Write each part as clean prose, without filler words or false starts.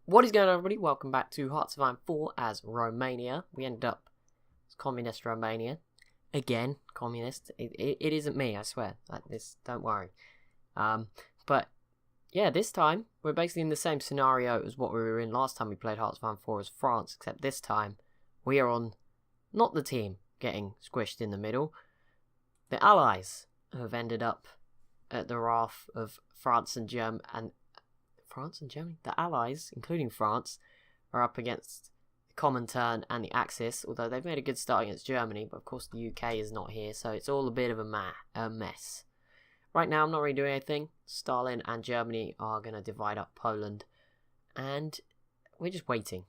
What is going on, everybody? Welcome back to HOI4 as Romania. We ended up as communist Romania. Again, communist. It isn't me, I swear. Like this, don't worry. But yeah, this time we're basically in the same scenario as what we were in last time we played HOI4 as France, except this time we are on not the team getting squished in the middle. The Allies have ended up at the wrath of France and Germany. The Allies, including France, are up against the Comintern and the Axis, although they've made a good start against Germany, but of course the UK is not here, so it's all a bit of a mess. Right now I'm not really doing anything. Stalin and Germany are going to divide up Poland, and we're just waiting.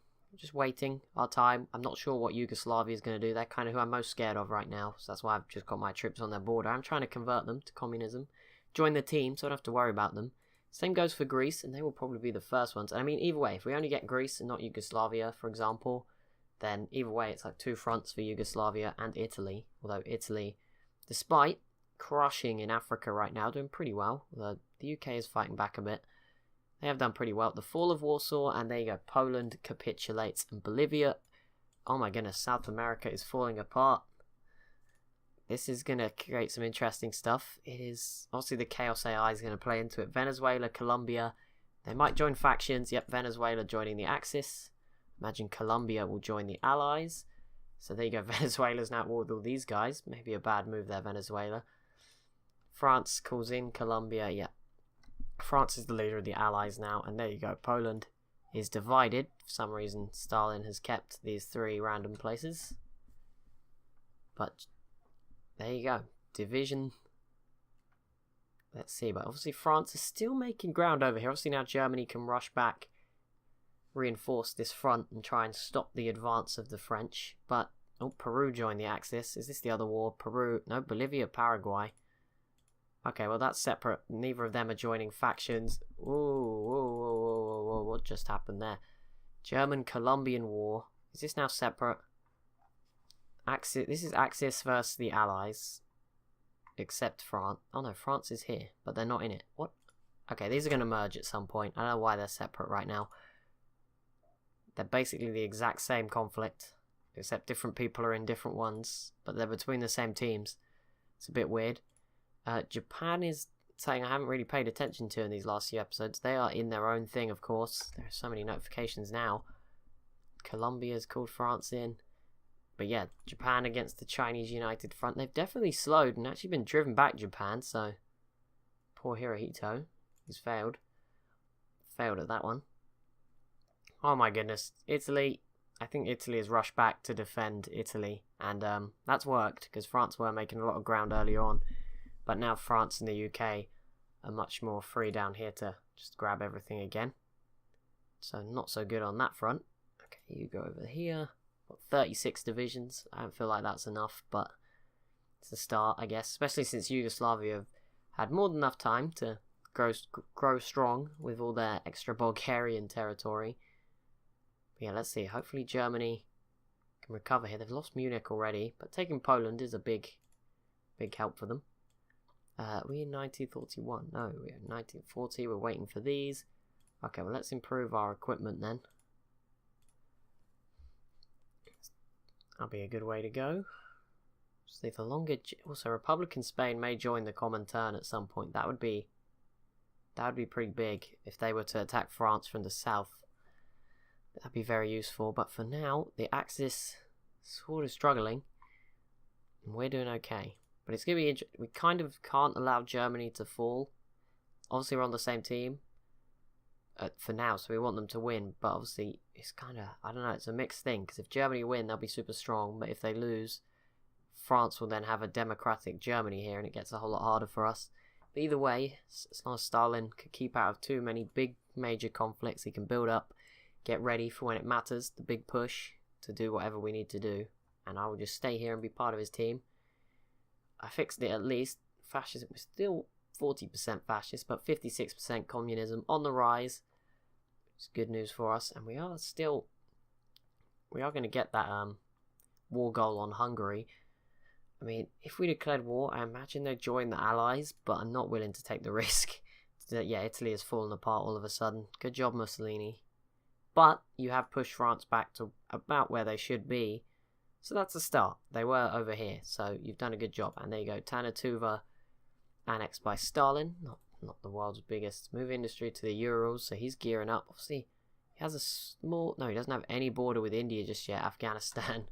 Our time. I'm not sure what Yugoslavia is going to do. They're kind of who I'm most scared of right now, so that's why I've just got my troops on their border. I'm trying to convert them to communism, join the team, so I don't have to worry about them. Same goes for Greece, and they will probably be the first ones. And I mean, either way, if we only get Greece and not Yugoslavia, for example, then either way, it's like two fronts for Yugoslavia and Italy. Although Italy, despite crushing in Africa right now, doing pretty well. The UK is fighting back a bit. They have done pretty well. The fall of Warsaw, and there you go. Poland capitulates, and Bolivia, oh my goodness, South America is falling apart. This is going to create some interesting stuff. It is, obviously the Chaos AI is going to play into it. Venezuela, Colombia, they might join factions. Yep, Venezuela joining the Axis. Imagine Colombia will join the Allies. So there you go, Venezuela's now at war with all these guys. Maybe a bad move there, Venezuela. France calls in Colombia, yeah. France is the leader of the Allies now, and there you go, Poland is divided. For some reason, Stalin has kept these three random places. But there you go. Division. Let's see. But obviously France is still making ground over here. Obviously now Germany can rush back, reinforce this front, and try and stop the advance of the French. But, oh, Peru joined the Axis. Is this the other war? Peru. No, Bolivia, Paraguay. Okay, well that's separate. Neither of them are joining factions. Whoa. What just happened there? German-Colombian war. Is this now separate? Axis. This is Axis versus the Allies, except France. Oh no, France is here, but they're not in it. What? Okay, these are going to merge at some point. I don't know why they're separate right now. They're basically the exact same conflict, except different people are in different ones, but they're between the same teams. It's a bit weird. Japan is saying I haven't really paid attention to in these last few episodes. They are in their own thing, of course. There are so many notifications now. Colombia's called France in. But yeah, Japan against the Chinese United Front. They've definitely slowed and actually been driven back, Japan. So, poor Hirohito, who's failed. Failed at that one. Oh my goodness. Italy. I think Italy has rushed back to defend Italy. And that's worked, because France were making a lot of ground earlier on. But now France and the UK are much more free down here to just grab everything again. So, not so good on that front. Okay, you go over here. 36 divisions. I don't feel like that's enough, but it's a start, I guess. Especially since Yugoslavia have had more than enough time to grow strong with all their extra Bulgarian territory. But yeah, let's see. Hopefully Germany can recover here. They've lost Munich already, but taking Poland is a big help for them. We're in 1941. No, we're in 1940. We're waiting for these. Okay, well, let's improve our equipment then. That'll be a good way to go. See, the longer... Also, Republican Spain may join the Comintern at some point. That would be pretty big if they were to attack France from the south. That'd be very useful. But for now, the Axis sort of struggling. And we're doing okay. But it's going to be interesting. We kind of can't allow Germany to fall. Obviously, we're on the same team. For now, so we want them to win, but obviously it's kind of, I don't know, it's a mixed thing, because if Germany win, they'll be super strong, but if they lose, France will then have a democratic Germany here, and it gets a whole lot harder for us. But either way, as long as Stalin could keep out of too many big major conflicts, he can build up, get ready for when it matters, the big push, to do whatever we need to do, and I will just stay here and be part of his team. I fixed it at least. Fascism was still 40% fascist, but 56% communism on the rise. It's good news for us, and we are going to get that war goal on Hungary. I mean, if we declared war, I imagine they'd join the Allies, but I'm not willing to take the risk. Yeah, Italy has fallen apart all of a sudden. Good job, Mussolini. But you have pushed France back to about where they should be. So that's a start. They were over here, so you've done a good job. And there you go, Tanatuva annexed by Stalin. Not the world's biggest move industry to the Urals, so he's gearing up. Obviously, he has a small... No, he doesn't have any border with India just yet. Afghanistan.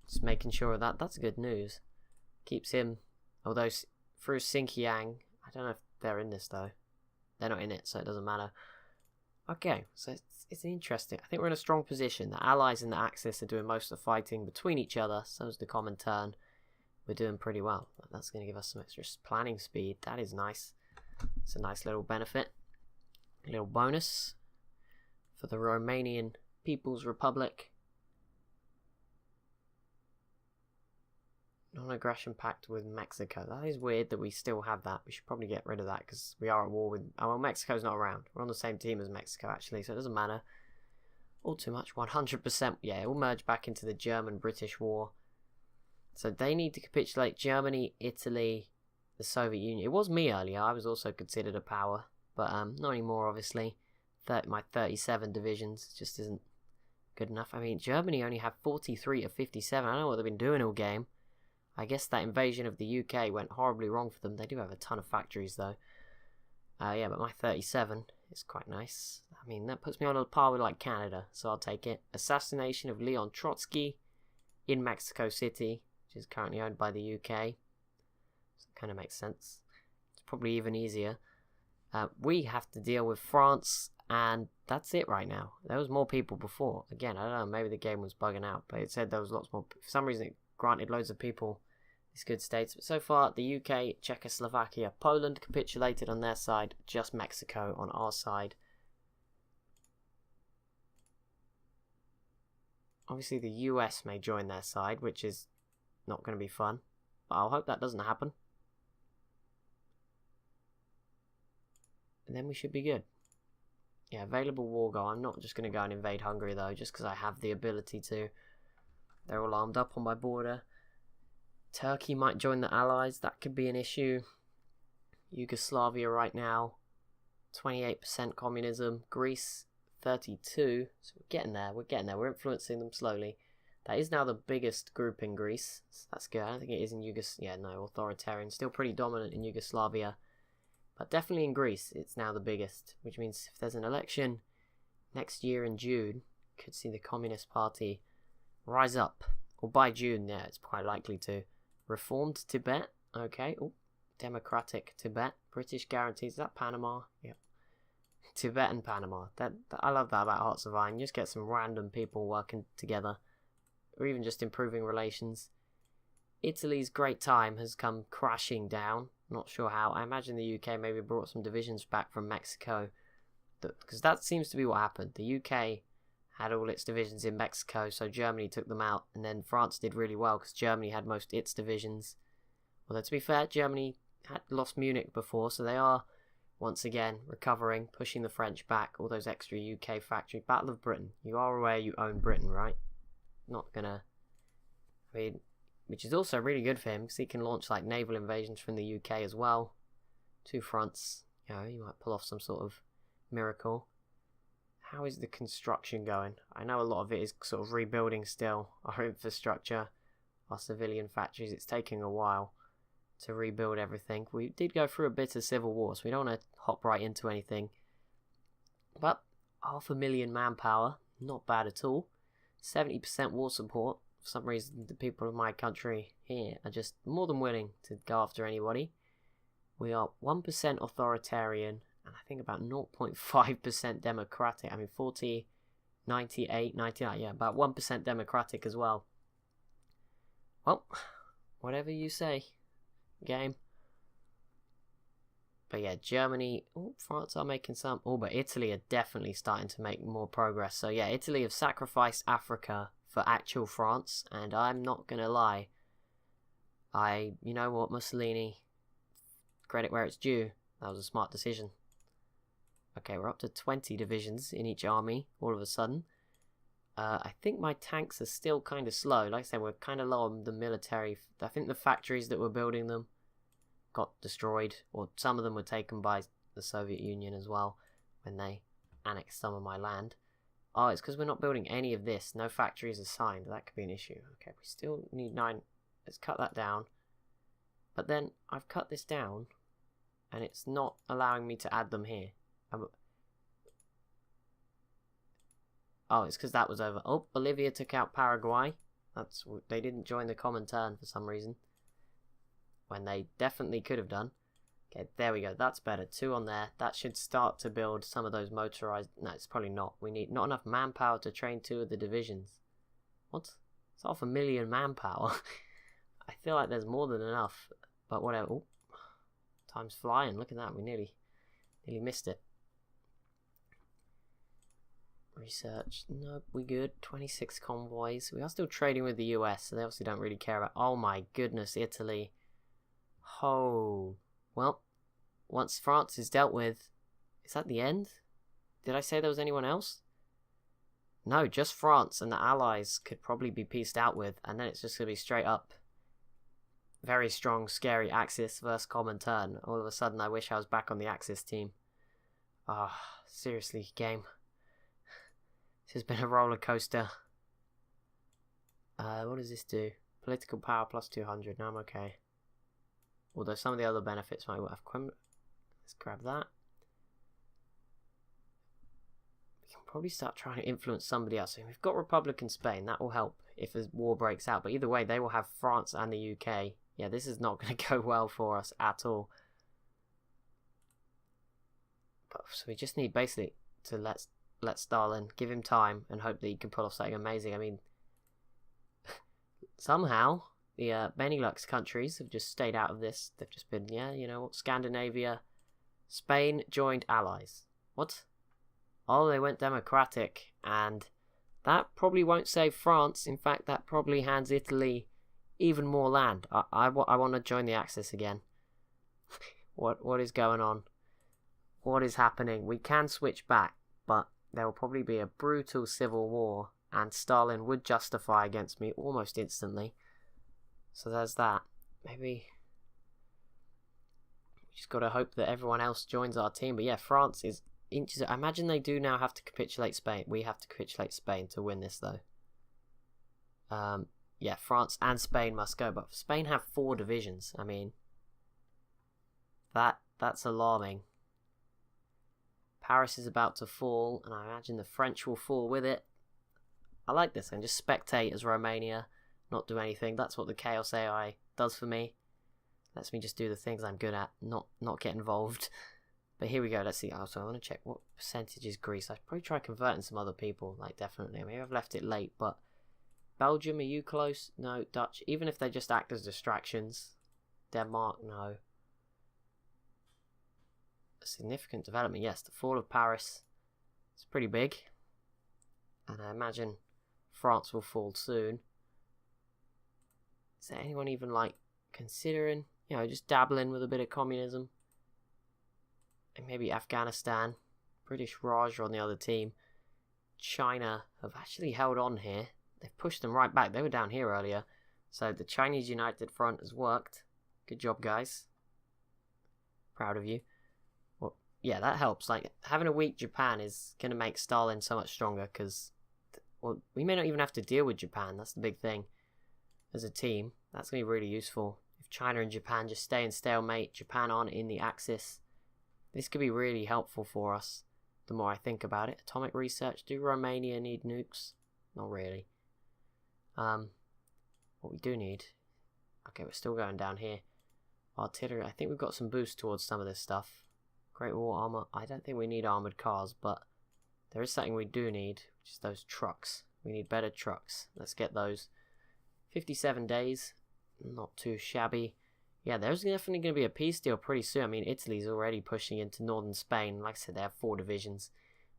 Just making sure of that. That's good news. Keeps him... Although, through Xinjiang... I don't know if they're in this, though. They're not in it, so it doesn't matter. Okay, so it's interesting. I think we're in a strong position. The allies in the Axis are doing most of the fighting between each other. So is the Comintern. We're doing pretty well. That's going to give us some extra planning speed. That is nice. It's a nice little benefit. A little bonus for the Romanian People's Republic. Non-aggression pact with Mexico. That is weird that we still have that. We should probably get rid of that because we are at war with... Oh, well, Mexico's not around. We're on the same team as Mexico, actually, so it doesn't matter. All too much. 100%. Yeah, it will merge back into the German-British war. So they need to capitulate. Germany, Italy, the Soviet Union. It was me earlier. I was also considered a power. But not anymore, obviously. My 37 divisions just isn't good enough. I mean, Germany only have 43 of 57. I don't know what they've been doing all game. I guess that invasion of the UK went horribly wrong for them. They do have a ton of factories, though. Yeah, but my 37 is quite nice. I mean, that puts me on a par with, like, Canada, so I'll take it. Assassination of Leon Trotsky in Mexico City, which is currently owned by the UK. So it kind of makes sense. It's probably even easier. We have to deal with France, and that's it right now. There was more people before. Again, I don't know, maybe the game was bugging out, but it said there was lots more. For some reason, it granted loads of people these good states. But so far, the UK, Czechoslovakia, Poland capitulated on their side, just Mexico on our side. Obviously, the US may join their side, which is not going to be fun. But I'll hope that doesn't happen. And then we should be good. Yeah, available war goal. I'm not just going to go and invade Hungary, though, just because I have the ability to. They're all armed up on my border. Turkey might join the Allies. That could be an issue. Yugoslavia right now, 28% communism. Greece, 32. So we're getting there. We're getting there. We're influencing them slowly. That is now the biggest group in Greece. So that's good. I don't think it is in Yugoslavia. Yeah, no, authoritarian. Still pretty dominant in Yugoslavia. But definitely in Greece, it's now the biggest. Which means if there's an election next year in June, could see the Communist Party rise up. Or by June, yeah, it's quite likely to. Reformed Tibet, okay. Ooh, Democratic Tibet. British guarantees. Is that Panama? Yep. Tibet and Panama. I love that about Hearts of Iron. You just get some random people working together. Or even just improving relations. Italy's great time has come crashing down. Not sure how. I imagine the UK maybe brought some divisions back from Mexico. Because that seems to be what happened. The UK had all its divisions in Mexico, so Germany took them out, and then France did really well because Germany had most of its divisions. Although, to be fair, Germany had lost Munich before, so they are, once again, recovering, pushing the French back, all those extra UK factories. Battle of Britain. You are aware you own Britain, right? Not gonna... I mean, which is also really good for him, because he can launch, like, naval invasions from the UK as well. Two fronts. You know, he might pull off some sort of miracle. How is the construction going? I know a lot of it is sort of rebuilding still. Our infrastructure, our civilian factories. It's taking a while to rebuild everything. We did go through a bit of civil war, so we don't want to hop right into anything. But 500,000 manpower, not bad at all. 70% war support. For some reason, the people of my country here are just more than willing to go after anybody. We are 1% authoritarian. And I think about 0.5% democratic. I mean, 40, 98, 99, yeah, about 1% democratic as well. Well, whatever you say, game. But yeah, Germany, France are making some. But Italy are definitely starting to make more progress. So yeah, Italy have sacrificed Africa for actual France. And I'm not going to lie. You know what, Mussolini, credit where it's due. That was a smart decision. Okay, we're up to 20 divisions in each army, all of a sudden. I think my tanks are still kind of slow. Like I said, we're kind of low on the military. I think the factories that were building them got destroyed, or some of them were taken by the Soviet Union as well, when they annexed some of my land. Oh, it's because we're not building any of this. No factories assigned. That could be an issue. Okay, we still need 9. Let's cut that down. But then I've cut this down, and it's not allowing me to add them here. Oh, it's because that was over. Oh, Bolivia took out Paraguay. They didn't join the Comintern for some reason, when they definitely could have done. Okay, there we go. That's better. 2 on there. That should start to build some of those motorized... No, it's probably not. We need not enough manpower to train 2 of the divisions. What? It's 500,000 manpower. I feel like there's more than enough. But whatever. Oh, time's flying. Look at that. We nearly missed it. Research. Nope, we good. 26 convoys. We are still trading with the US, so they obviously don't really care about... Oh my goodness, Italy. Oh... Well, once France is dealt with, is that the end? Did I say there was anyone else? No, just France and the Allies could probably be pieced out with, and then it's just going to be straight up. Very strong, scary Axis versus Comintern. All of a sudden, I wish I was back on the Axis team. Ah, seriously, game. This has been a roller coaster. What does this do? Political power plus 200. No, I'm okay. Although some of the other benefits might have come. Let's grab that. We can probably start trying to influence somebody else. So we've got Republican Spain. That will help if a war breaks out. But either way, they will have France and the UK. Yeah, this is not going to go well for us at all. But, so we just need basically to let Stalin, give him time, and hope that he can pull off something amazing. I mean, somehow... The Benelux countries have just stayed out of this. They've just been, yeah, you know what, Scandinavia. Spain joined allies. What? Oh, they went democratic. And that probably won't save France. In fact, that probably hands Italy even more land. I want to join the Axis again. What is going on? What is happening? We can switch back, but there will probably be a brutal civil war. And Stalin would justify against me almost instantly. So there's that. Maybe we just got to hope that everyone else joins our team. But yeah, France is inches. I imagine they do now have to capitulate Spain. We have to capitulate Spain to win this, though. Yeah, France and Spain must go. But Spain have 4 divisions. I mean, that's alarming. Paris is about to fall, and I imagine the French will fall with it. I like this. I can just spectate as Romania. Not do anything. That's what the Chaos AI does for me. Lets me just do the things I'm good at, not get involved. But here we go. Let's see. Oh, so I want to check what percentage is Greece. I'd probably try converting some other people. Like, definitely. Maybe I've left it late, but Belgium, are you close? No. Dutch, even if they just act as distractions. Denmark, no. A significant development, yes. The fall of Paris. It's pretty big. And I imagine France will fall soon. Is there anyone even, like, considering, you know, just dabbling with a bit of communism? And maybe Afghanistan. British Raj are on the other team. China have actually held on here. They've pushed them right back. They were down here earlier. So the Chinese United Front has worked. Good job, guys. Proud of you. Well, yeah, that helps. Like, having a weak Japan is going to make Stalin so much stronger because, well, we may not even have to deal with Japan. That's the big thing. As a team, that's going to be really useful. If China and Japan just stay in stalemate, Japan aren't in the Axis, this could be really helpful for us, the more I think about it. Atomic research, do Romania need nukes? Not really. What we do need, okay, we're still going down here. Artillery, I think we've got some boost towards some of this stuff. Great War Armour, I don't think we need armoured cars, but there is something we do need, which is those trucks. We need better trucks. Let's get those. 57 days, not too shabby. Yeah, there's definitely going to be a peace deal pretty soon. I mean, Italy's already pushing into northern Spain. Like I said, they have 4 divisions.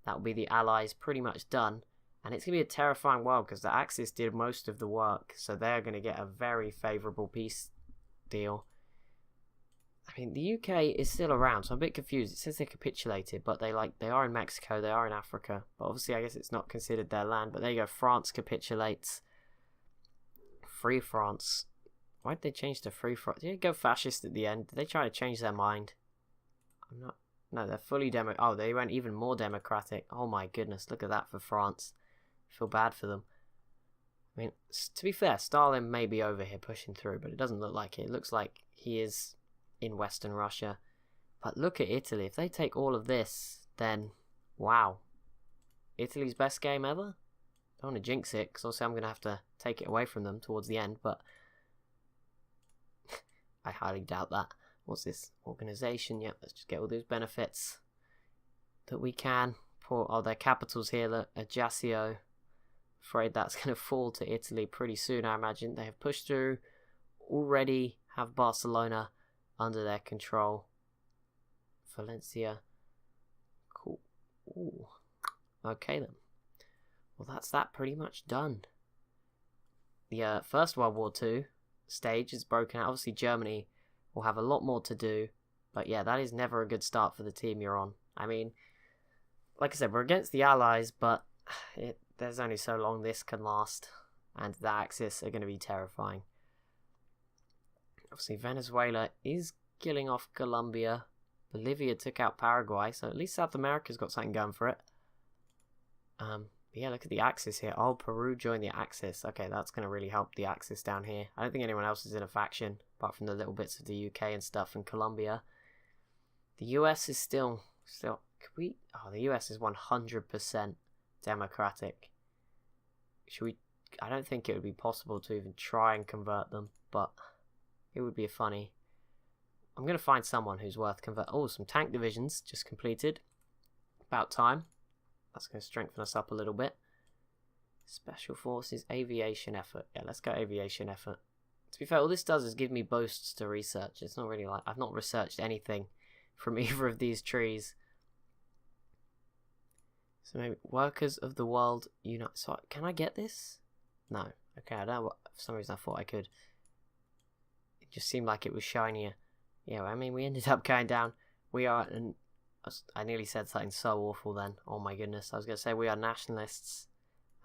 That will be the Allies pretty much done. And it's going to be a terrifying world because the Axis did most of the work. So they're going to get a very favourable peace deal. I mean, the UK is still around, so I'm a bit confused. It says they capitulated, but they are in Mexico, they are in Africa. But obviously, I guess it's not considered their land. But there you go, France capitulates. Free France. Why did they change to Free France? Did they go fascist at the end? Did they try to change their mind? I'm not No, they're fully oh, they went even more democratic. Oh my goodness, look at that for France. I feel bad for them. I mean, to be fair, Stalin may be over here pushing through, but it doesn't look like it. It looks like he is in Western Russia. But look at Italy. If they take all of this, then wow. Italy's best game ever? I don't want to jinx it, because also I'm going to have to take it away from them towards the end, but I highly doubt that. What's this? Organization. Yep, let's just get all those benefits that we can. Oh, their capital's here, look, Ajaccio. Afraid that's going to fall to Italy pretty soon, I imagine. They have pushed through, already have Barcelona under their control. Valencia. Cool. Ooh. Okay then. Well, that's that pretty much done. The First World War II stage is broken out. Obviously, Germany will have a lot more to do. But yeah, that is never a good start for the team you're on. I mean, like I said, we're against the Allies, but there's only so long this can last. And the Axis are going to be terrifying. Obviously, Venezuela is killing off Colombia. Bolivia took out Paraguay, so at least South America's got something going for it. Yeah, look at the Axis here. Oh, Peru joined the Axis. Okay, that's going to really help the Axis down here. I don't think anyone else is in a faction, apart from the little bits of the UK and stuff and Colombia. The US is still, could we? Oh, the US is 100% democratic. Should we? I don't think it would be possible to even try and convert them, but it would be funny. I'm going to find someone who's worth convert. Oh, some tank divisions just completed. About time. That's going to strengthen us up a little bit. Special Forces, Aviation Effort. Yeah, let's go Aviation Effort. To be fair, all this does is give me boasts to research. It's not really like... I've not researched anything from either of these trees. So maybe Workers of the World Unite. So can I get this? No. Okay, I don't know what... For some reason I thought I could. It just seemed like it was shinier. Yeah, I mean, we ended up going down. We are... I nearly said something so awful then. Oh my goodness. I was going to say we are nationalists,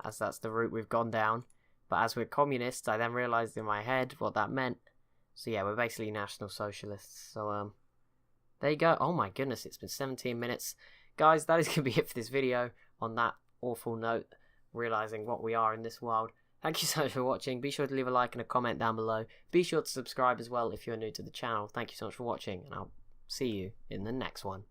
as that's the route we've gone down. But as we're communists, I then realised in my head what that meant. So yeah, we're basically national socialists. So there you go. Oh my goodness, it's been 17 minutes. Guys, that is going to be it for this video. On that awful note, realising what we are in this world. Thank you so much for watching. Be sure to leave a like and a comment down below. Be sure to subscribe as well if you're new to the channel. Thank you so much for watching, and I'll see you in the next one.